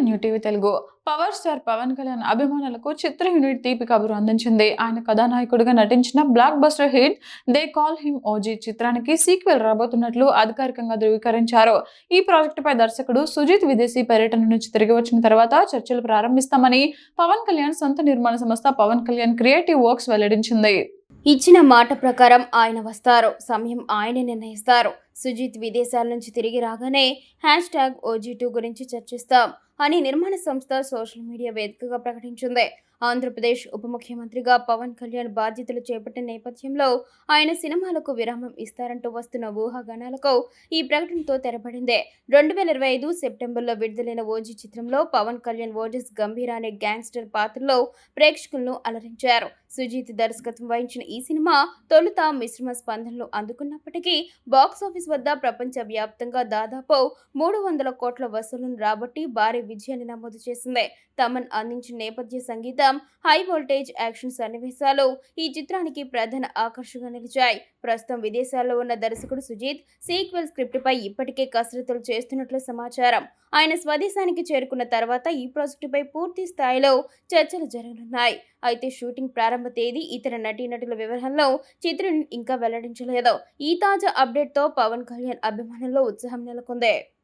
New TV Telugu. Power star Pawan Kalyan అభిమానులకు చిత్ర unit తీపి కబురు అందించింది. ఆయన కథానాయకుడిగా నటించిన blockbuster hit they call him OG చిత్రానికి సీక్వెల్ రాబోతున్నట్లు అధికారికంగా ధృవీకరించారు. ఈ ప్రాజెక్టుపై దర్శకుడు సుజిత్ విదేశీ పర్యటన నుంచి తిరిగి వచ్చిన తర్వాత చర్చలు ప్రారంభిస్తామని పవన్ కళ్యాణ్ సొంత నిర్మాణ సంస్థ పవన్ కళ్యాణ్ క్రియేటివ్ వర్క్స్ వెల్లడించింది. ఇచ్చిన మాట ప్రకారం ఆయన వస్తారు, సమయం ఆయనే నిర్ణయిస్తారు. సుజిత్ విదేశాల నుంచి తిరిగి రాగానే #OG2 గురించి చర్చిస్తాం అని నిర్మాణ సంస్థ సోషల్ మీడియా వేదికగా ప్రకటించింది. ఆంధ్రప్రదేశ్ ఉప ముఖ్యమంత్రిగా పవన్ కళ్యాణ్ బాధ్యతలు చేపట్టిన నేపథ్యంలో ఆయన సినిమాలకు విరామం ఇస్తారంటూ వస్తున్న ఊహాగానాలకు ఈ ప్రకటనతో తెరపడింది. 2025 సెప్టెంబర్లో విడుదలైన ఓజీ చిత్రంలో పవన్ కళ్యాణ్ ఓజస్ గంభీర అనే గ్యాంగ్స్టర్ పాత్రలో ప్రేక్షకులను అలరించారు. సుజిత్ దర్శకత్వం వహించిన ఈ సినిమా తొలుత మిశ్రమ స్పందనలు అందుకున్నప్పటికీ బాక్సాఫీస్ వద్ద ప్రపంచ వ్యాప్తంగా దాదాపు 300 కోట్ల వసూళ్లను రాబట్టి భారీ విజయాన్ని నమోదు చేసింది. తమన్ అందించిన నేపథ్య సంగీతం, హై వోల్టేజ్ యాక్షన్ సన్నివేశాలు ఈ చిత్రానికి ప్రధాన ఆకర్షణగా నిలిచాయి. ప్రస్తుతం విదేశాల్లో ఉన్న దర్శకుడు సుజిత్ సీక్వెల్ స్క్రిప్ట్ పై ఇప్పటికే కసరత్తులు చేస్తున్నట్లు సమాచారం. ఆయన స్వదేశానికి చేరుకున్న తర్వాత ఈ ప్రాజెక్టుపై పూర్తి స్థాయిలో చర్చలు జరగనున్నాయి. అయితే షూటింగ్ ప్రారంభ తేదీ, ఇతర నటీనటుల వివరాలను చిత్రం ఇంకా వెల్లడించలేదు. ఈ తాజా అప్డేట్తో పవన్ కళ్యాణ్ అభిమానుల్లో ఉత్సాహం నెలకొంది.